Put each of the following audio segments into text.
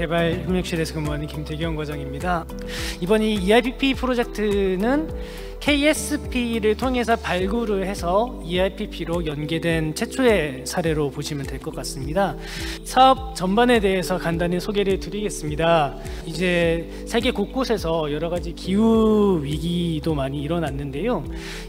개발협력실에서 근무하는 김태경 과장입니다. 이번 이 EIPP 프로젝트는 KSP를 통해서 발굴을 해서 EIPP로 연계된 최초의 사례로 보시면 될 것 같습니다. 사업 전반에 대해서 간단히 소개를 드리겠습니다. 이제 세계 곳곳에서 여러 가지 기후 위기도 많이 일어났는데요.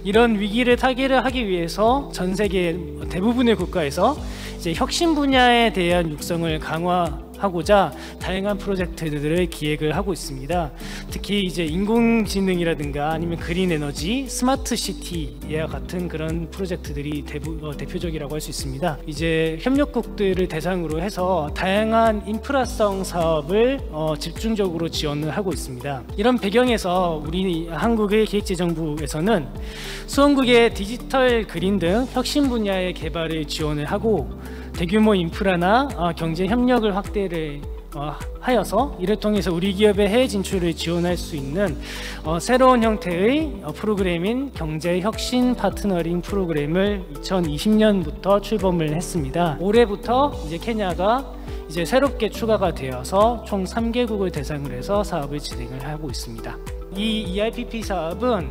이런 위기를 타개를 하기 위해서 전 세계 대부분의 국가에서 이제 혁신 분야에 대한 육성을 강화하고자 다양한 프로젝트들을 기획을 하고 있습니다. 특히 이제 인공지능이라든가 아니면 그린 에너지, 스마트 시티와 같은 그런 프로젝트들이 대표적이라고 할 수 있습니다. 이제 협력국들을 대상으로 해서 다양한 인프라성 사업을 집중적으로 지원을 하고 있습니다. 이런 배경에서 우리 한국의 기획재정부에서는 수원국의 디지털 그린 등 혁신 분야의 개발을 지원을 하고 대규모 인프라나 경제 협력을 확대를 하여서 이를 통해서 우리 기업의 해외 진출을 지원할 수 있는 새로운 형태의 프로그램인 경제혁신 파트너링 프로그램을 2020년부터 출범을 했습니다. 올해부터 이제 케냐가 이제 새롭게 추가가 되어서 총 3개국을 대상으로 해서 사업을 진행을 하고 있습니다. 이 EIPP 사업은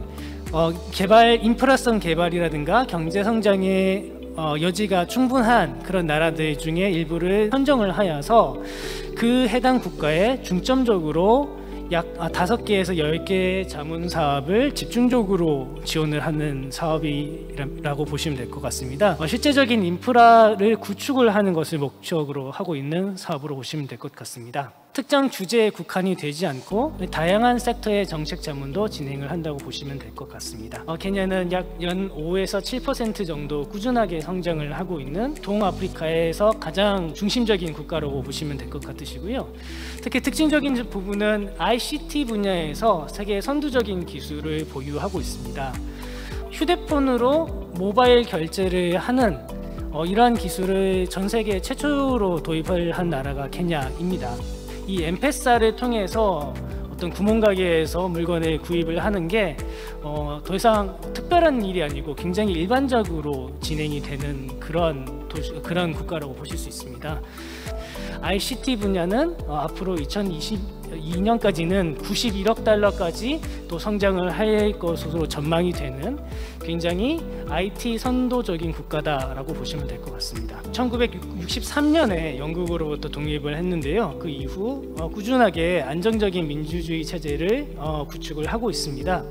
개발 인프라성 개발이라든가 경제 성장의 여지가 충분한 그런 나라들 중에 일부를 선정을 하여서 그 해당 국가에 중점적으로 약 5개에서 10개의 자문 사업을 집중적으로 지원을 하는 사업이라고 보시면 될 것 같습니다. 실제적인 인프라를 구축을 하는 것을 목적으로 하고 있는 사업으로 보시면 될 것 같습니다. 특정 주제에 국한이 되지 않고 다양한 섹터의 정책 자문도 진행을 한다고 보시면 될 것 같습니다. 케냐는 약 연 5에서 7% 정도 꾸준하게 성장을 하고 있는 동아프리카에서 가장 중심적인 국가라고 보시면 될 것 같으시고요. 특히 특징적인 부분은 ICT 분야에서 세계 선두적인 기술을 보유하고 있습니다. 휴대폰으로 모바일 결제를 하는 이러한 기술을 전 세계 최초로 도입을 한 나라가 케냐입니다. 이 엠페사를 통해서 어떤 구멍가게에서 물건을 구입을 하는 게 더 이상 특별한 일이 아니고 굉장히 일반적으로 진행이 되는 그런 국가라고 보실 수 있습니다. ICT 분야는 앞으로 2022년까지는 91억 달러까지 또 성장을 할 것으로 전망이 되는 굉장히 IT 선도적인 국가다라고 보시면 될 것 같습니다. 1963년에 영국으로부터 독립을 했는데요. 그 이후 꾸준하게 안정적인 민주주의 체제를 구축을 하고 있습니다.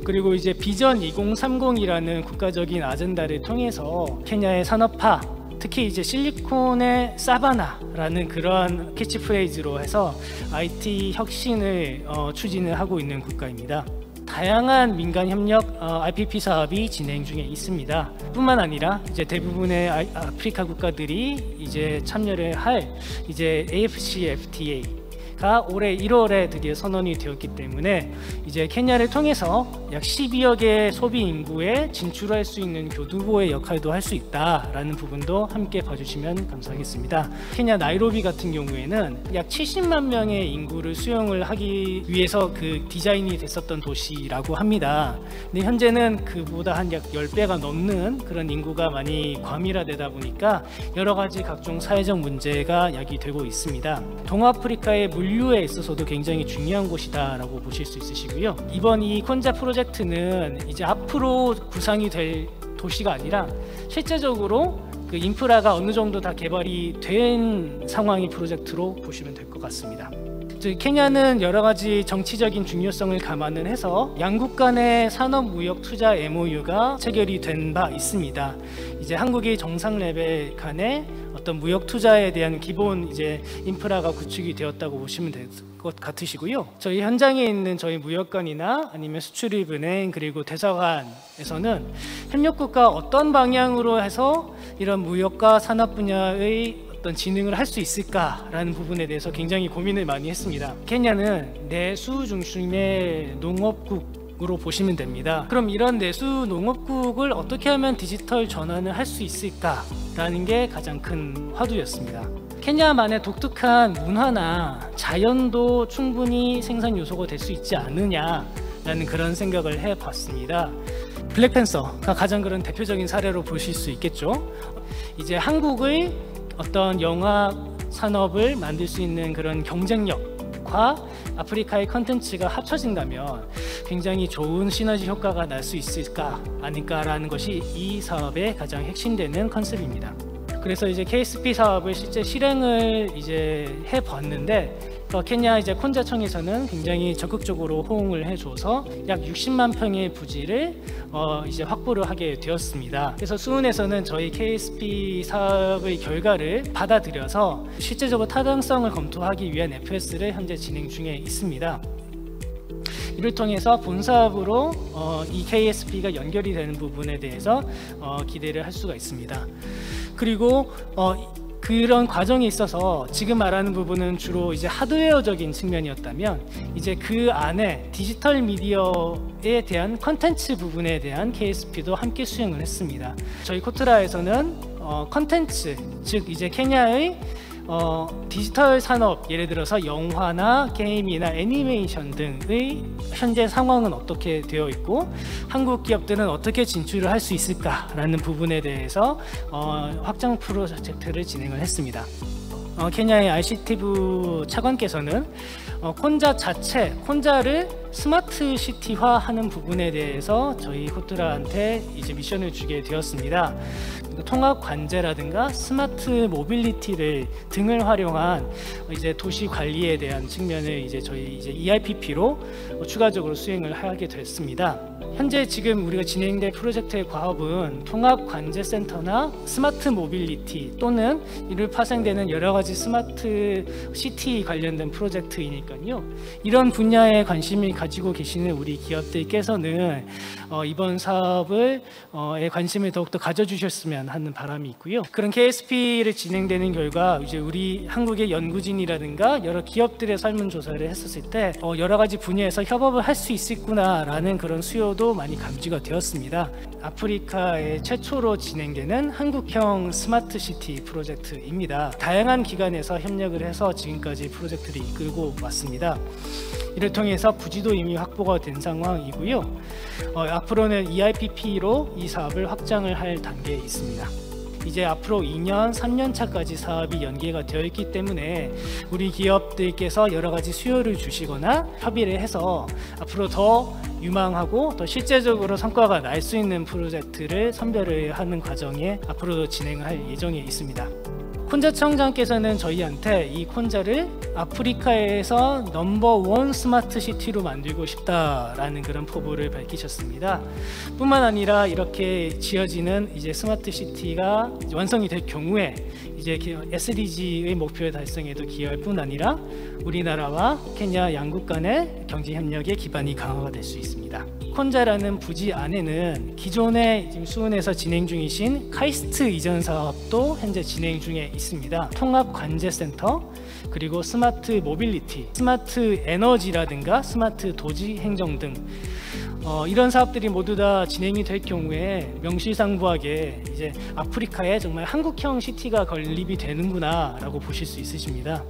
그리고 이제 비전 2030이라는 국가적인 아젠다를 통해서 케냐의 산업화, 특히 이제 실리콘의 사바나라는 그러한 캐치프레이즈로 해서 IT 혁신을 추진을 하고 있는 국가입니다. 다양한 민간 협력 IPP 사업이 진행 중에 있습니다. 뿐만 아니라 이제 대부분의 아프리카 국가들이 이제 참여를 할 이제 AFCFTA 가 올해 1월에 드디어 선언이 되었기 때문에 이제 케냐를 통해서 약 12억의 소비 인구에 진출할 수 있는 교두보의 역할도 할 수 있다라는 부분도 함께 봐주시면 감사하겠습니다. 케냐 나이로비 같은 경우에는 약 70만 명의 인구를 수용을 하기 위해서 그 디자인이 됐었던 도시라고 합니다. 근데 현재는 그보다 한 약 10배가 넘는 그런 인구가 많이 과밀화되다 보니까 여러 가지 각종 사회적 문제가 야기되고 있습니다. 동아프리카의 물류에 있어서도 굉장히 중요한 곳이다라고 보실 수 있으시고요. 이번 이 콘자 프로젝트는 이제 앞으로 구상이 될 도시가 아니라 실제적으로 그 인프라가 어느 정도 다 개발이 된 상황의 프로젝트로 보시면 될 것 같습니다. 케냐는 여러 가지 정치적인 중요성을 감안을 해서 양국 간의 산업 무역 투자 MOU가 체결이 된 바 있습니다. 이제 한국이 정상 레벨 간의 어떤 무역 투자에 대한 기본 이제 인프라가 구축이 되었다고 보시면 될 것 같으시고요. 저희 현장에 있는 저희 무역관이나 아니면 수출입은행 그리고 대사관에서는 협력국가 어떤 방향으로 해서 이런 무역과 산업 분야의 어떤 진흥을 할 수 있을까라는 부분에 대해서 굉장히 고민을 많이 했습니다. 케냐는 내수 중심의 농업국으로 보시면 됩니다. 그럼 이런 내수 농업국을 어떻게 하면 디지털 전환을 할 수 있을까라는 게 가장 큰 화두였습니다. 케냐만의 독특한 문화나 자연도 충분히 생산 요소가 될 수 있지 않느냐라는 그런 생각을 해봤습니다. 블랙팬서가 가장 그런 대표적인 사례로 보실 수 있겠죠. 이제 한국의 어떤 영화 산업을 만들 수 있는 그런 경쟁력과 아프리카의 컨텐츠가 합쳐진다면 굉장히 좋은 시너지 효과가 날 수 있을까 아닐까라는 것이 이 사업의 가장 핵심되는 컨셉입니다. 그래서 이제 KSP 사업을 실제 실행을 이제 해봤는데 케냐 이제 콘자청에서는 굉장히 적극적으로 호응을 해줘서 약 60만 평의 부지를 이제 확보를 하게 되었습니다. 그래서 수은에서는 저희 KSP 사업의 결과를 받아들여서 실제적으로 타당성을 검토하기 위한 FS를 현재 진행 중에 있습니다. 이를 통해서 본 사업으로 이 KSP가 연결이 되는 부분에 대해서 기대를 할 수가 있습니다. 그리고 그런 과정에 있어서 지금 말하는 부분은 주로 이제 하드웨어적인 측면이었다면 이제 그 안에 디지털 미디어에 대한 컨텐츠 부분에 대한 KSP도 함께 수행을 했습니다. 저희 코트라에서는 컨텐츠, 즉 이제 케냐의 디지털 산업, 예를 들어서 영화나 게임이나 애니메이션 등의 현재 상황은 어떻게 되어 있고 한국 기업들은 어떻게 진출을 할 수 있을까라는 부분에 대해서 확장 프로젝트를 진행을 했습니다. 케냐의 ICT부 차관께서는 콘자를 스마트 시티화하는 부분에 대해서 저희 코트라한테 이제 미션을 주게 되었습니다. 통합 관제라든가 스마트 모빌리티를 등을 활용한 이제 도시 관리에 대한 측면을 이제 저희 이제 EIPP로 추가적으로 수행을 하게 됐습니다. 현재 지금 우리가 진행된 프로젝트의 과업은 통합 관제 센터나 스마트 모빌리티 또는 이를 파생되는 여러 가지 스마트 시티 관련된 프로젝트이니까요. 이런 분야에 관심을 가지고 계시는 우리 기업들께서는 이번 사업에 관심을 더욱더 가져주셨으면 하는 바람이 있고요. 그런 KSP를 진행되는 결과 이제 우리 한국의 연구진이라든가 여러 기업들의 설문조사를 했었을 때 여러 가지 분야에서 협업을 할 수 있겠구나라는 그런 수요도 많이 감지가 되었습니다. 아프리카의 최초로 진행되는 한국형 스마트 시티 프로젝트입니다. 다양한 기관에서 협력을 해서 지금까지 프로젝트를 이끌고 왔습니다. 이를 통해서 부지도 이미 확보가 된 상황이고요. 앞으로는 EIPP로 이 사업을 확장을 할 단계에 있습니다. 이제 앞으로 2년, 3년 차까지 사업이 연계가 되어 있기 때문에 우리 기업들께서 여러 가지 수요를 주시거나 협의를 해서 앞으로 더 유망하고 더 실제적으로 성과가 날 수 있는 프로젝트를 선별을 하는 과정에 앞으로도 진행할 예정에 있습니다. 콘자 청장께서는 저희한테 이 콘자를 아프리카에서 넘버1 스마트 시티로 만들고 싶다라는 그런 포부를 밝히셨습니다. 뿐만 아니라 이렇게 지어지는 이제 스마트 시티가 완성이 될 경우에 이제 SDG의 목표 달성에도 기여할 뿐 아니라 우리나라와 케냐 양국 간의 경제 협력의 기반이 강화가 될 수 있습니다. 콘자라는 부지 안에는 기존에 지금 수은에서 진행 중이신 카이스트 이전 사업도 현재 진행 중에 있습니다. 통합 관제센터, 그리고 스마트 모빌리티, 스마트 에너지라든가 스마트 도시 행정 등 이런 사업들이 모두 다 진행이 될 경우에 명실상부하게 이제 아프리카에 정말 한국형 시티가 건립이 되는구나라고 보실 수 있으십니다.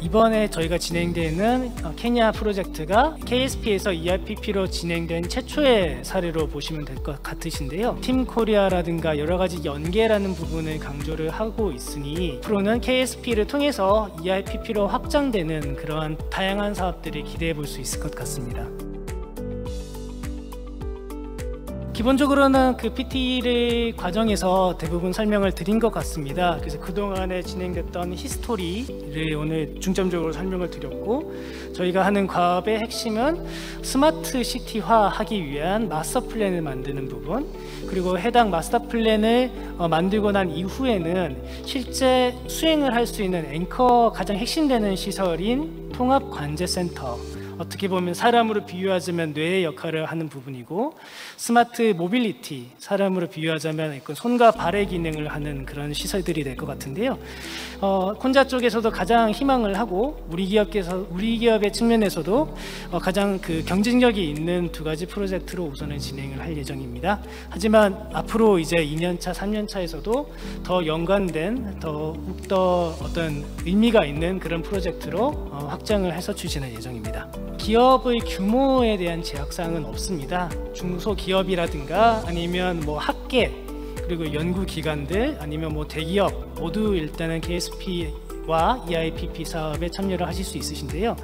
이번에 저희가 진행되는 케냐 프로젝트가 KSP에서 EIPP로 진행된 최초의 사례로 보시면 될 것 같으신데요. 팀 코리아라든가 여러 가지 연계라는 부분을 강조를 하고 있으니 앞으로는 KSP를 통해서 EIPP로 확장되는 그러한 다양한 사업들을 기대해 볼 수 있을 것 같습니다. 기본적으로는 그 PT를 과정에서 대부분 설명을 드린 것 같습니다. 그래서 그동안에 진행됐던 히스토리를 오늘 중점적으로 설명을 드렸고, 저희가 하는 과업의 핵심은 스마트 시티화하기 위한 마스터 플랜을 만드는 부분, 그리고 해당 마스터 플랜을 만들고 난 이후에는 실제 수행을 할 수 있는 앵커 가장 핵심되는 시설인 통합관제센터, 어떻게 보면 사람으로 비유하자면 뇌의 역할을 하는 부분이고, 스마트 모빌리티, 사람으로 비유하자면 손과 발의 기능을 하는 그런 시설들이 될 것 같은데요. 콘자 쪽에서도 가장 희망을 하고 우리 기업의 측면에서도 가장 그 경쟁력이 있는 두 가지 프로젝트로 우선은 진행을 할 예정입니다. 하지만 앞으로 이제 2년차, 3년차에서도 더 연관된 더욱더 어떤 의미가 있는 그런 프로젝트로 확장을 해서 추진할 예정입니다. 기업의 규모에 대한 제약사항은 없습니다. 중소기업이라든가 아니면 뭐 학계 그리고 연구기관들 아니면 뭐 대기업 모두 일단은 KSP와 EIPP 사업에 참여를 하실 수 있으신데요.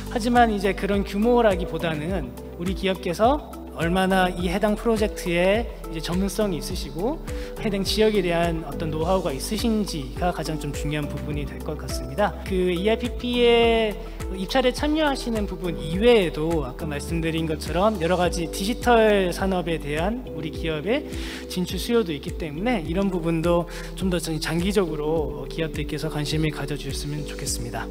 하지만 이제 그런 규모라기보다는 우리 기업께서 얼마나 이 해당 프로젝트에 이제 전문성이 있으시고 해당 지역에 대한 어떤 노하우가 있으신지가 가장 좀 중요한 부분이 될 것 같습니다. 그 EIPP에 입찰에 참여하시는 부분 이외에도 아까 말씀드린 것처럼 여러 가지 디지털 산업에 대한 우리 기업의 진출 수요도 있기 때문에 이런 부분도 좀 더 장기적으로 기업들께서 관심을 가져주셨으면 좋겠습니다.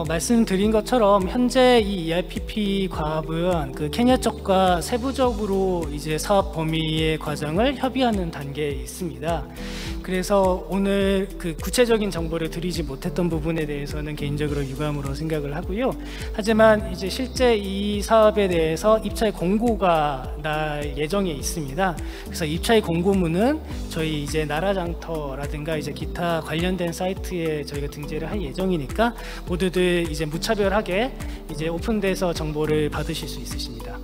말씀드린 것처럼 현재 이 EIPP 과업은 그 케냐 쪽과 세부적으로 이제 사업 범위의 과정을 협의하는 단계에 있습니다. 그래서 오늘 그 구체적인 정보를 드리지 못했던 부분에 대해서는 개인적으로 유감으로 생각을 하고요. 하지만 이제 실제 이 사업에 대해서 입찰 공고가 날 예정에 있습니다. 그래서 입찰 공고문은 저희 이제 나라장터라든가 이제 기타 관련된 사이트에 저희가 등재를 할 예정이니까 모두들 이제 무차별하게 이제 오픈돼서 정보를 받으실 수 있으십니다.